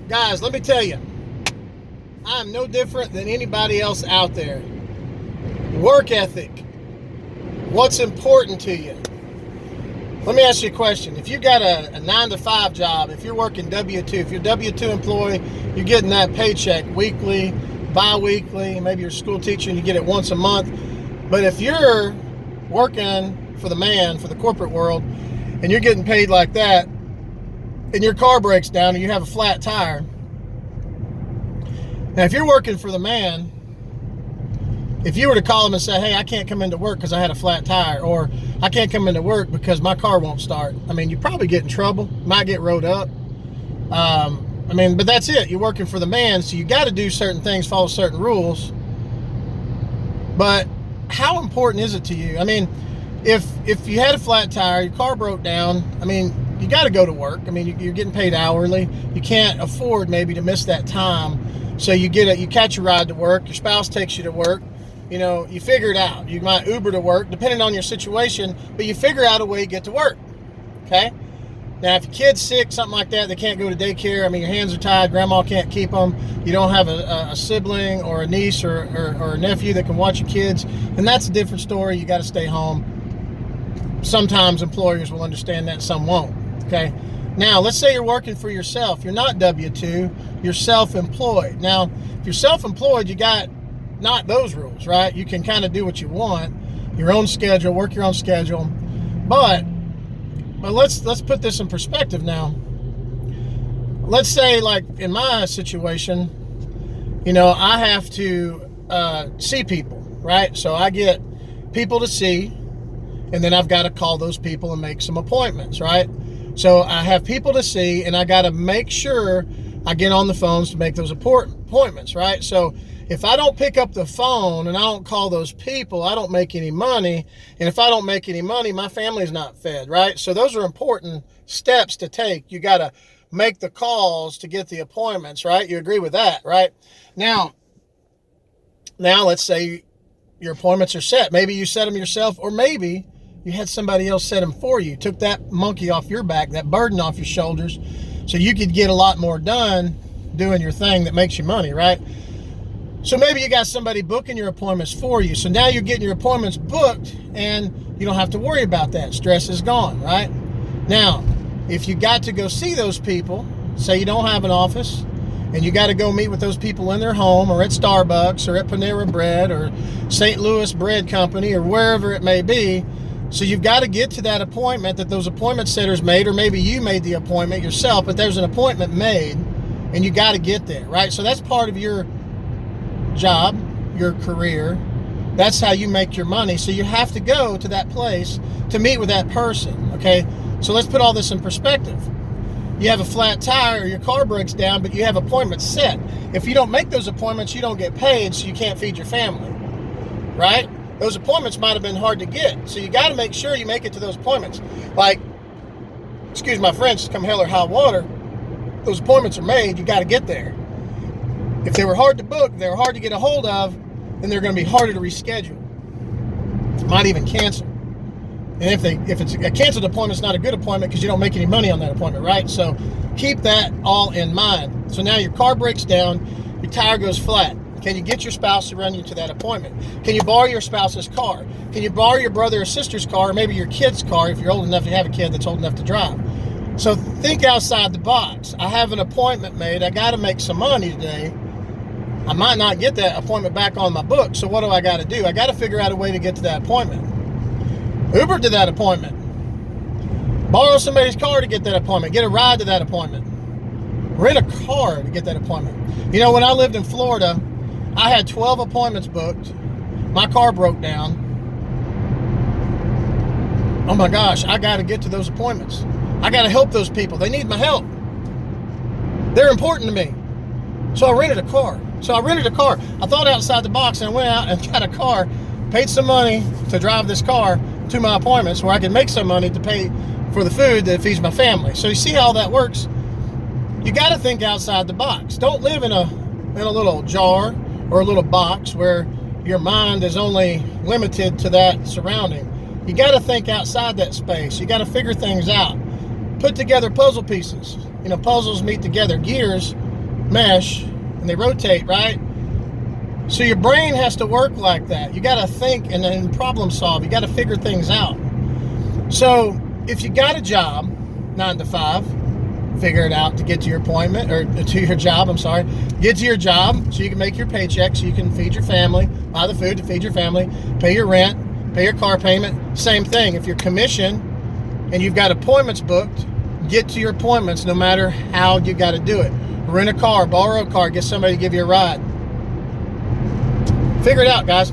Guys, let me tell you, I'm no different than anybody else out there. Work ethic. What's important to you? Let me ask you a question. If you got a 9-to-5 job, if you're working W-2, if you're a W-2 employee, you're getting that paycheck weekly, bi-weekly, maybe you're a school teacher and you get it once a month. But if you're working for the man, for the corporate world, and you're getting paid like that, and your car breaks down and you have a flat tire, now if you're working for the man, if you were to call him and say, hey, I can't come into work because I had a flat tire, or I can't come into work because my car won't start, I mean, you probably get in trouble, might get rode up. But that's it. You're working for the man, so you got to do certain things, follow certain rules. But how important is it to you? I mean, if you had a flat tire, your car broke down, I mean, you got to go to work. I mean, you're getting paid hourly. You can't afford maybe to miss that time. So you catch a ride to work. Your spouse takes you to work. You know, you figure it out. You might Uber to work, depending on your situation, but you figure out a way to get to work. Okay? Now, if your kid's sick, something like that, they can't go to daycare. I mean, your hands are tied. Grandma can't keep them. You don't have a sibling or a niece or a nephew that can watch your kids. And that's a different story. You got to stay home. Sometimes employers will understand that, some won't. Okay? Now, let's say you're working for yourself. You're not W-2. You're self-employed. Now, if you're self-employed, you got not those rules, right? You can kind of do what you want, your own schedule, work your own schedule. But let's put this in perspective now. Let's say, like in my situation, you know, I have to see people, right? So I get people to see, and then I've got to call those people and make some appointments, right? So I have people to see, and I got to make sure I get on the phones to make those appointments, right? So if I don't pick up the phone and I don't call those people, I don't make any money. And if I don't make any money, my family's not fed, right? So those are important steps to take. You got to make the calls to get the appointments, right? You agree with that, right? Now let's say your appointments are set. Maybe you set them yourself, or maybe you had somebody else set them for you. Took that monkey off your back, that burden off your shoulders, so you could get a lot more done doing your thing that makes you money, right? So maybe you got somebody booking your appointments for you. So now you're getting your appointments booked and you don't have to worry about that. Stress is gone, right? Now, if you got to go see those people, say you don't have an office, and you got to go meet with those people in their home or at Starbucks or at Panera Bread or St. Louis Bread Company or wherever it may be. So you've got to get to that appointment that those appointment setters made, or maybe you made the appointment yourself, but there's an appointment made and you got to get there, right? So that's part of your job, your career. That's how you make your money. So you have to go to that place to meet with that person, okay? So let's put all this in perspective. You have a flat tire or your car breaks down, but you have appointments set. If you don't make those appointments, you don't get paid, so you can't feed your family, right? Those appointments might have been hard to get, so you got to make sure you make it to those appointments. Like, excuse my French, come hell or high water, those appointments are made, you got to get there. If they were hard to book, they were hard to get a hold of, then they're going to be harder to reschedule. Might even cancel. And if it's a canceled appointment, it's not a good appointment because you don't make any money on that appointment, right? So keep that all in mind. So now your car breaks down, your tire goes flat. Can you get your spouse to run you to that appointment? Can you borrow your spouse's car? Can you borrow your brother or sister's car, or maybe your kid's car if you're old enough to have a kid that's old enough to drive? So think outside the box. I have an appointment made. I got to make some money today. I might not get that appointment back on my book, so what do I got to do? I got to figure out a way to get to that appointment. Uber to that appointment. Borrow somebody's car to get that appointment. Get a ride to that appointment. Rent a car to get that appointment. You know, when I lived in Florida, I had 12 appointments booked. My car broke down. Oh my gosh, I got to get to those appointments. I got to help those people. They need my help. They're important to me. So I rented a car. I thought outside the box, and I went out and got a car, paid some money to drive this car to my appointments where I can make some money to pay for the food that feeds my family. So you see how that works? You got to think outside the box. Don't live in a little jar or a little box where your mind is only limited to that surrounding. You got to think outside that space. You got to figure things out. Put together puzzle pieces. You know, puzzles meet together. Gears mesh and they rotate, right? So your brain has to work like that. You got to think and then problem solve. You got to figure things out. So if you got a job, 9 to 5, figure it out to get to your appointment, or to your job, get to your job so you can make your paycheck, so you can feed your family, buy the food to feed your family, pay your rent, pay your car payment. Same thing. If you're commissioned and you've got appointments booked, get to your appointments no matter how you got to do it. Rent a car, borrow a car, get somebody to give you a ride. Figure it out, guys.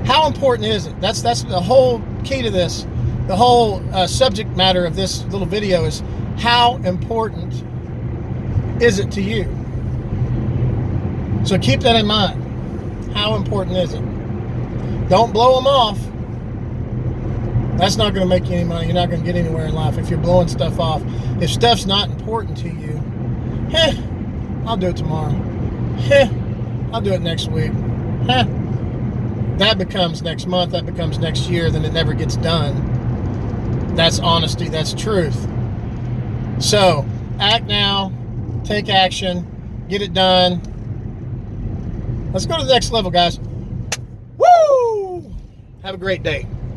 How important is it? That's the whole key to this. The whole subject matter of this little video is, how important is it to you? So keep that in mind. How important is it? Don't blow them off. That's not going to make you any money. You're not going to get anywhere in life if you're blowing stuff off. If stuff's not important to you, I'll do it tomorrow. I'll do it next week. That becomes next month. That becomes next year. Then it never gets done. That's honesty. That's truth. So act now. Take action. Get it done. Let's go to the next level, guys. Woo! Have a great day.